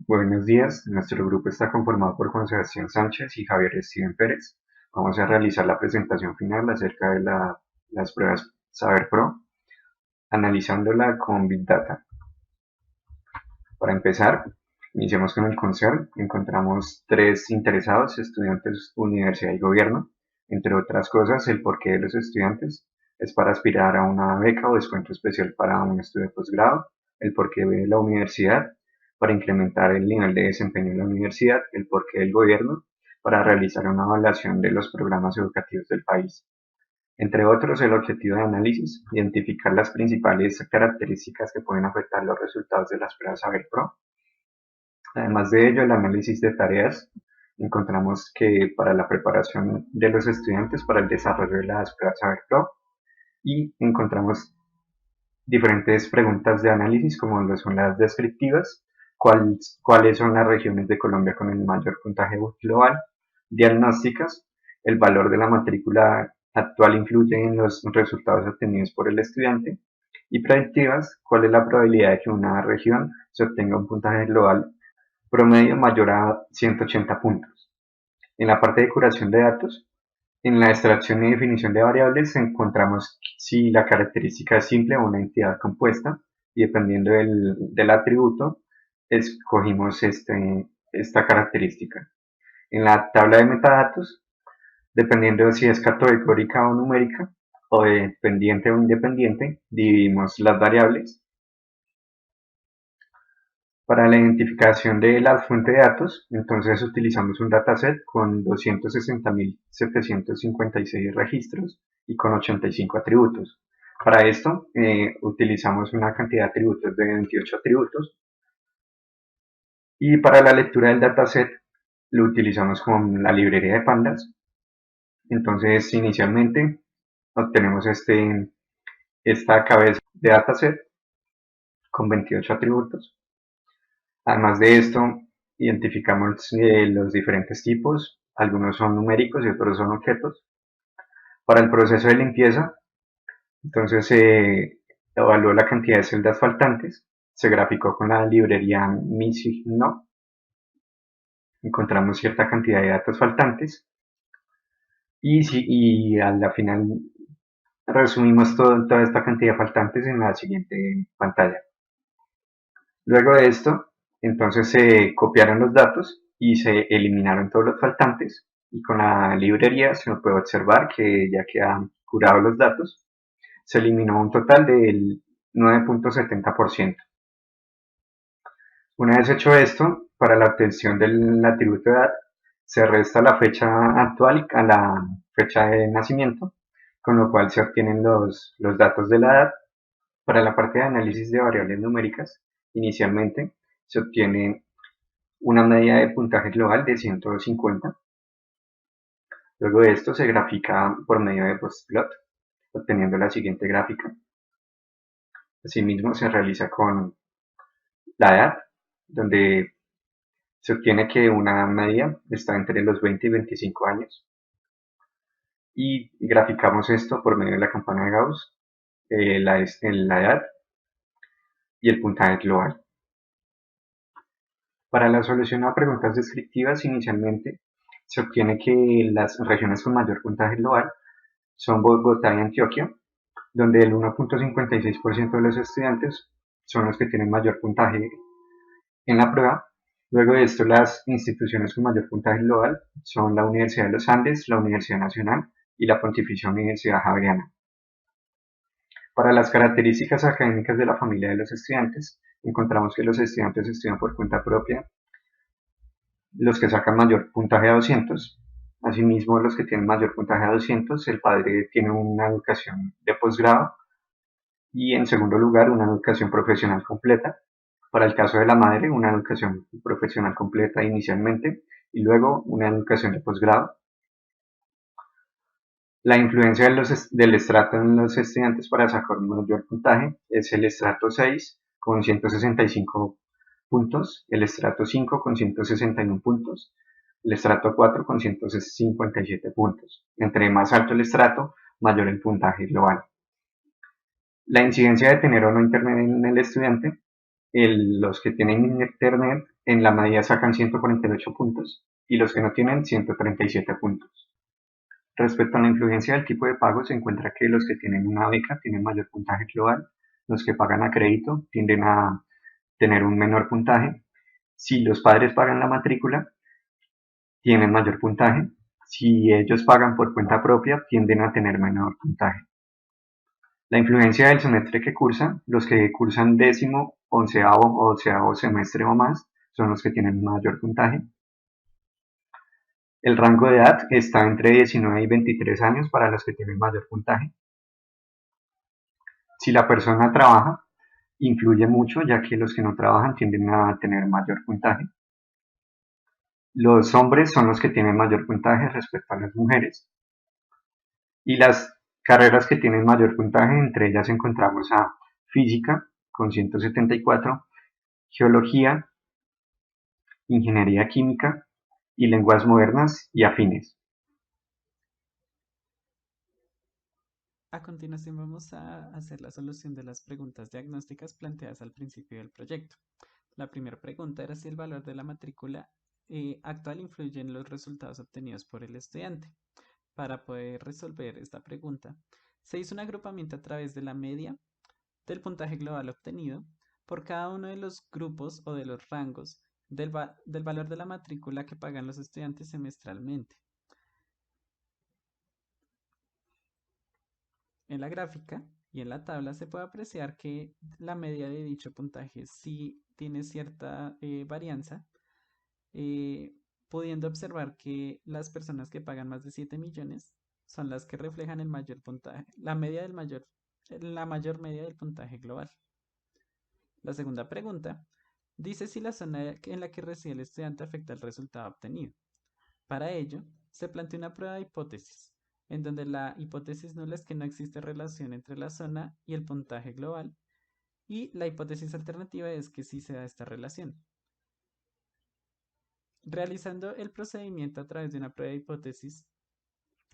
Buenos días, nuestro grupo está conformado por Juan Sebastián Sánchez y Javier Steven Pérez. Vamos a realizar la presentación final acerca de las pruebas Saber Pro, analizándola con Big Data. Para empezar, iniciamos con el CONCERN. Encontramos tres interesados, estudiantes, universidad y gobierno. Entre otras cosas, el porqué de los estudiantes es para aspirar a una beca o descuento especial para un estudio de posgrado, el porqué de la universidad para incrementar el nivel de desempeño en la universidad, el porqué del gobierno para realizar una evaluación de los programas educativos del país. Entre otros, el objetivo de análisis, identificar las principales características que pueden afectar los resultados de las pruebas Saber Pro. Además de ello, el análisis de tareas, encontramos que para la preparación de los estudiantes para el desarrollo de las pruebas Saber Pro, y encontramos diferentes preguntas de análisis como lo son las descriptivas, cuáles son las regiones de Colombia con el mayor puntaje global, diagnósticas, el valor de la matrícula actual influye en los resultados obtenidos por el estudiante, y predictivas, cuál es la probabilidad de que una región se obtenga un puntaje global promedio mayor a 180 puntos. En la parte de curación de datos, en la extracción y definición de variables encontramos si la característica es simple o una entidad compuesta, y dependiendo del atributo escogimos esta característica. En la tabla de metadatos, dependiendo de si es categórica o numérica, o dependiente o independiente, dividimos las variables. Para la identificación de la fuente de datos, entonces utilizamos un dataset con 260.756 registros y con 85 atributos. Para esto utilizamos una cantidad de atributos de 28 atributos, y para la lectura del dataset lo utilizamos con la librería de pandas. Entonces inicialmente obtenemos esta cabeza de dataset con 28 atributos. Además de esto, identificamos los diferentes tipos, algunos son numéricos y otros son objetos. Para el proceso de limpieza, entonces se evaluó la cantidad de celdas faltantes, se graficó con la librería MiSigno, encontramos cierta cantidad de datos faltantes, y a la final resumimos toda esta cantidad de faltantes en la siguiente pantalla. Luego de esto, entonces se copiaron los datos y se eliminaron todos los faltantes, y con la librería se puede observar que ya que han curado los datos, se eliminó un total del 9.70%. Una vez hecho esto, para la obtención del atributo de edad, se resta la fecha actual a la fecha de nacimiento, con lo cual se obtienen los datos de la edad. Para la parte de análisis de variables numéricas, inicialmente se obtiene una media de puntaje global de 150. Luego de esto se grafica por medio de postplot, obteniendo la siguiente gráfica. Asimismo se realiza con la edad, donde se obtiene que una media está entre los 20 y 25 años. Y graficamos esto por medio de la campana de Gauss, la edad y el puntaje global. Para la solución a preguntas descriptivas, inicialmente se obtiene que las regiones con mayor puntaje global son Bogotá y Antioquia, donde el 1.56% de los estudiantes son los que tienen mayor puntaje en la prueba. Luego de esto, las instituciones con mayor puntaje global son la Universidad de los Andes, la Universidad Nacional y la Pontificia Universidad Javeriana. Para las características académicas de la familia de los estudiantes, encontramos que los estudiantes estudian por cuenta propia, los que sacan mayor puntaje a 200. Asimismo, los que tienen mayor puntaje a 200, el padre tiene una educación de posgrado, y en segundo lugar una educación profesional completa. Para el caso de la madre, una educación profesional completa inicialmente y luego una educación de posgrado. La influencia del estrato en los estudiantes para sacar un mayor puntaje es el estrato 6 con 165 puntos, el estrato 5 con 161 puntos, el estrato 4 con 157 puntos. Entre más alto el estrato, mayor el puntaje global. La incidencia de tener o no internet en el estudiante Los que tienen internet en la media sacan 148 puntos y los que no tienen 137 puntos. Respecto a la influencia del tipo de pago, se encuentra que los que tienen una beca tienen mayor puntaje global, los que pagan a crédito tienden a tener un menor puntaje. Si los padres pagan la matrícula, tienen mayor puntaje. Si ellos pagan por cuenta propia, tienden a tener menor puntaje. La influencia del semestre que cursan, los que cursan décimo, onceavo o doceavo semestre o más, son los que tienen mayor puntaje. El rango de edad está entre 19 y 23 años para los que tienen mayor puntaje. Si la persona trabaja, influye mucho, ya que los que no trabajan tienden a tener mayor puntaje. Los hombres son los que tienen mayor puntaje respecto a las mujeres. Y las carreras que tienen mayor puntaje, entre ellas encontramos a física con 174, geología, ingeniería química y lenguas modernas y afines. A continuación vamos a hacer la solución de las preguntas diagnósticas planteadas al principio del proyecto. La primera pregunta era si el valor de la matrícula actual influye en los resultados obtenidos por el estudiante. Para poder resolver esta pregunta, se hizo un agrupamiento a través de la media del puntaje global obtenido por cada uno de los grupos o de los rangos del valor de la matrícula que pagan los estudiantes semestralmente. En la gráfica y en la tabla se puede apreciar que la media de dicho puntaje sí tiene cierta varianza, eh, pudiendo observar que las personas que pagan más de 7 millones son las que reflejan el mayor puntaje, la mayor media del puntaje global. La segunda pregunta dice si la zona en la que reside el estudiante afecta el resultado obtenido. Para ello, se plantea una prueba de hipótesis, en donde la hipótesis nula es que no existe relación entre la zona y el puntaje global, y la hipótesis alternativa es que sí se da esta relación. Realizando el procedimiento a través de una prueba de hipótesis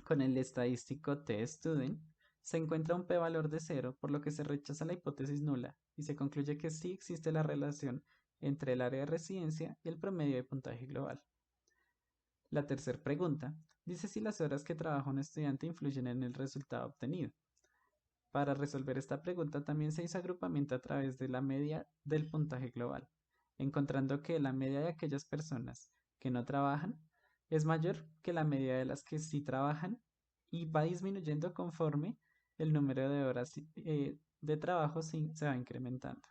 con el estadístico t-student, se encuentra un p-valor de 0, por lo que se rechaza la hipótesis nula y se concluye que sí existe la relación entre el área de residencia y el promedio de puntaje global. La tercera pregunta dice si las horas que trabaja un estudiante influyen en el resultado obtenido. Para resolver esta pregunta también se hizo agrupamiento a través de la media del puntaje global, encontrando que la media de aquellas personas que no trabajan es mayor que la media de las que sí trabajan y va disminuyendo conforme el número de horas de trabajo se va incrementando.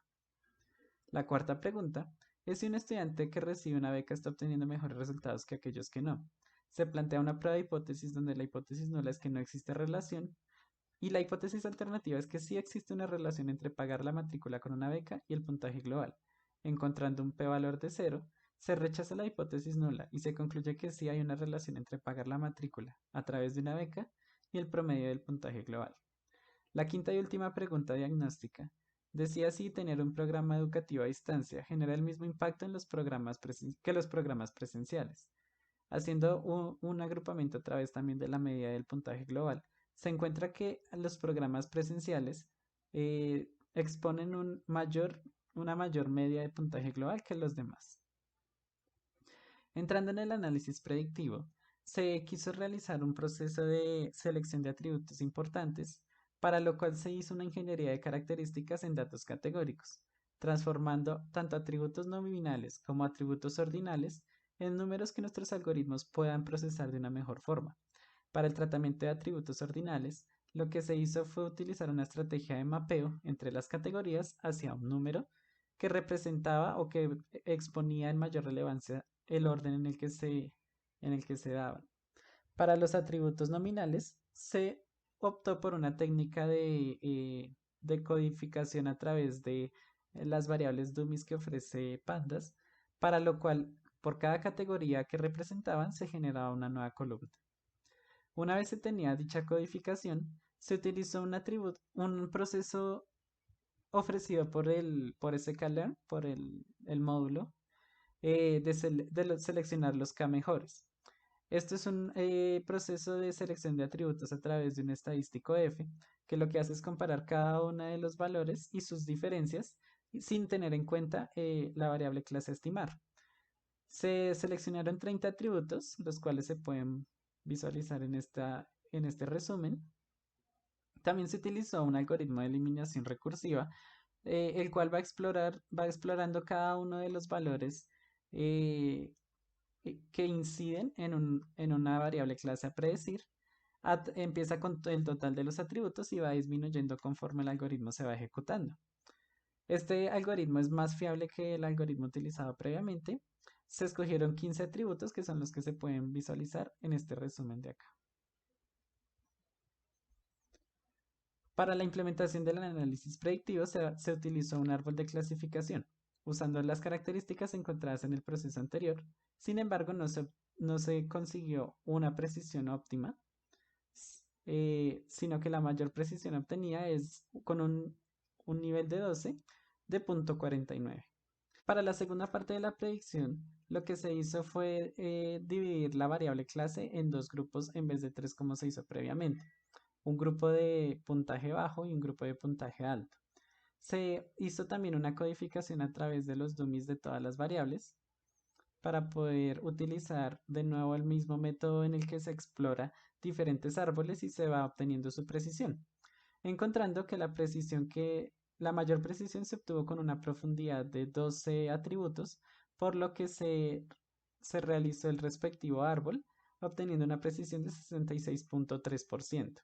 La cuarta pregunta es si un estudiante que recibe una beca está obteniendo mejores resultados que aquellos que no. Se plantea una prueba de hipótesis donde la hipótesis nula es que no existe relación y la hipótesis alternativa es que sí existe una relación entre pagar la matrícula con una beca y el puntaje global. Encontrando un p-valor de 0, se rechaza la hipótesis nula y se concluye que sí hay una relación entre pagar la matrícula a través de una beca y el promedio del puntaje global. La quinta y última pregunta diagnóstica decía si tener un programa educativo a distancia genera el mismo impacto en los programas que los programas presenciales. Haciendo un agrupamiento a través también de la medida del puntaje global, se encuentra que los programas presenciales exponen una mayor media de puntaje global que los demás. Entrando en el análisis predictivo, se quiso realizar un proceso de selección de atributos importantes, para lo cual se hizo una ingeniería de características en datos categóricos, transformando tanto atributos nominales como atributos ordinales en números que nuestros algoritmos puedan procesar de una mejor forma. Para el tratamiento de atributos ordinales, lo que se hizo fue utilizar una estrategia de mapeo entre las categorías hacia un número que representaba o que exponía en mayor relevancia el orden en el que se daban. Para los atributos nominales, se optó por una técnica de codificación a través de las variables dummies que ofrece Pandas, para lo cual por cada categoría que representaban se generaba una nueva columna. Una vez se tenía dicha codificación, se utilizó un proceso ofrecido por sklearn, por el módulo, de seleccionar los K mejores. Esto es un proceso de selección de atributos a través de un estadístico F, que lo que hace es comparar cada uno de los valores y sus diferencias sin tener en cuenta la variable clase a estimar. Se seleccionaron 30 atributos, los cuales se pueden visualizar en este resumen. También se utilizó un algoritmo de eliminación recursiva, el cual va explorando cada uno de los valores eh, que inciden en una variable clase a predecir. Empieza con el total de los atributos y va disminuyendo conforme el algoritmo se va ejecutando. Este algoritmo es más fiable que el algoritmo utilizado previamente. Se escogieron 15 atributos que son los que se pueden visualizar en este resumen de acá. Para la implementación del análisis predictivo se utilizó un árbol de clasificación, usando las características encontradas en el proceso anterior. Sin embargo, no se consiguió una precisión óptima, sino que la mayor precisión obtenida es con un nivel de 12 de 0.49. Para la segunda parte de la predicción, lo que se hizo fue dividir la variable clase en dos grupos en vez de tres como se hizo previamente. Un grupo de puntaje bajo y un grupo de puntaje alto. Se hizo también una codificación a través de los dummies de todas las variables para poder utilizar de nuevo el mismo método en el que se explora diferentes árboles y se va obteniendo su precisión, encontrando que la mayor precisión se obtuvo con una profundidad de 12 atributos, por lo que se realizó el respectivo árbol, obteniendo una precisión de 66.3%.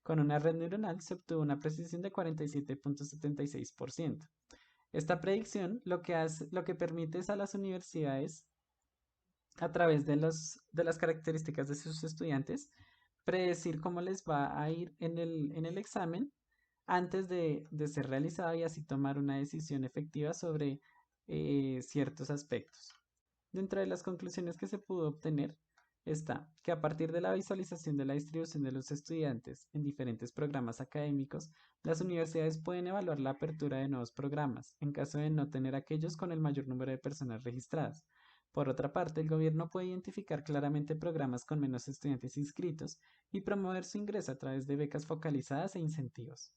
Con una red neuronal se obtuvo una precisión de 47.76%. Esta predicción lo que permite es a las universidades, a través de las características de sus estudiantes, predecir cómo les va a ir en el examen antes de ser realizado y así tomar una decisión efectiva sobre ciertos aspectos. Dentro de las conclusiones que se pudo obtener está que a partir de la visualización de la distribución de los estudiantes en diferentes programas académicos, las universidades pueden evaluar la apertura de nuevos programas en caso de no tener aquellos con el mayor número de personas registradas. Por otra parte, el gobierno puede identificar claramente programas con menos estudiantes inscritos y promover su ingreso a través de becas focalizadas e incentivos.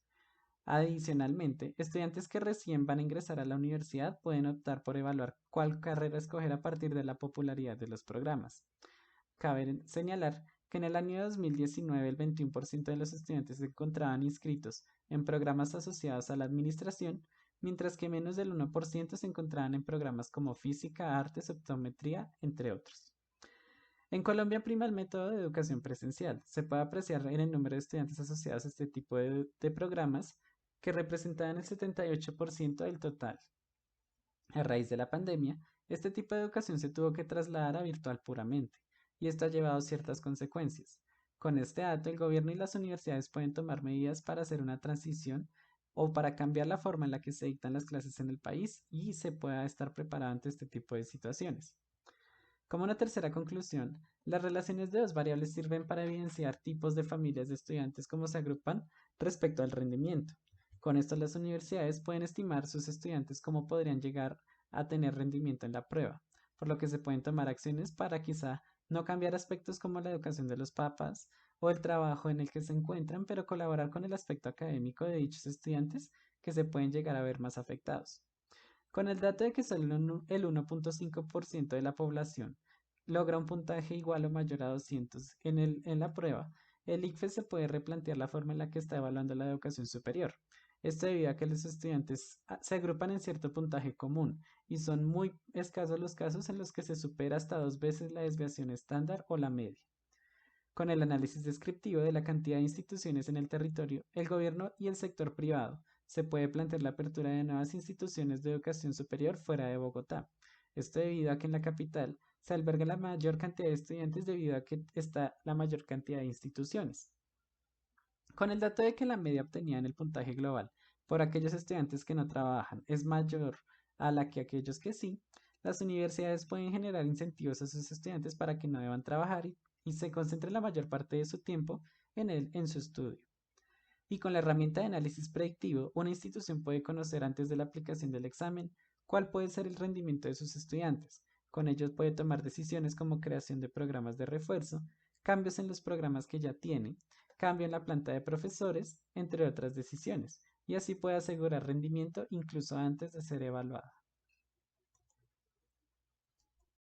Adicionalmente, estudiantes que recién van a ingresar a la universidad pueden optar por evaluar cuál carrera escoger a partir de la popularidad de los programas. Cabe señalar que en el año 2019 el 21% de los estudiantes se encontraban inscritos en programas asociados a la administración, mientras que menos del 1% se encontraban en programas como física, artes, optometría, entre otros. En Colombia prima el método de educación presencial. Se puede apreciar en el número de estudiantes asociados a este tipo de programas, que representaban el 78% del total. A raíz de la pandemia, este tipo de educación se tuvo que trasladar a virtual puramente, y esto ha llevado ciertas consecuencias. Con este dato, el gobierno y las universidades pueden tomar medidas para hacer una transición o para cambiar la forma en la que se dictan las clases en el país y se pueda estar preparado ante este tipo de situaciones. Como una tercera conclusión, las relaciones de dos variables sirven para evidenciar tipos de familias de estudiantes cómo se agrupan respecto al rendimiento. Con esto las universidades pueden estimar sus estudiantes cómo podrían llegar a tener rendimiento en la prueba, por lo que se pueden tomar acciones para quizá no cambiar aspectos como la educación de los papás o el trabajo en el que se encuentran, pero colaborar con el aspecto académico de dichos estudiantes que se pueden llegar a ver más afectados. Con el dato de que solo el 1.5% de la población logra un puntaje igual o mayor a 200 en la prueba, el ICFES se puede replantear la forma en la que está evaluando la educación superior. Esto debido a que los estudiantes se agrupan en cierto puntaje común y son muy escasos los casos en los que se supera hasta 2 veces la desviación estándar o la media. Con el análisis descriptivo de la cantidad de instituciones en el territorio, el gobierno y el sector privado, se puede plantear la apertura de nuevas instituciones de educación superior fuera de Bogotá. Esto debido a que en la capital se alberga la mayor cantidad de estudiantes debido a que está la mayor cantidad de instituciones. Con el dato de que la media obtenida en el puntaje global por aquellos estudiantes que no trabajan es mayor a la que aquellos que sí, las universidades pueden generar incentivos a sus estudiantes para que no deban trabajar y se concentren la mayor parte de su tiempo en su estudio. Y con la herramienta de análisis predictivo, una institución puede conocer antes de la aplicación del examen cuál puede ser el rendimiento de sus estudiantes. Con ellos puede tomar decisiones como creación de programas de refuerzo, cambios en los programas que ya tiene, cambio en la planta de profesores, entre otras decisiones. y así puede asegurar rendimiento incluso antes de ser evaluada.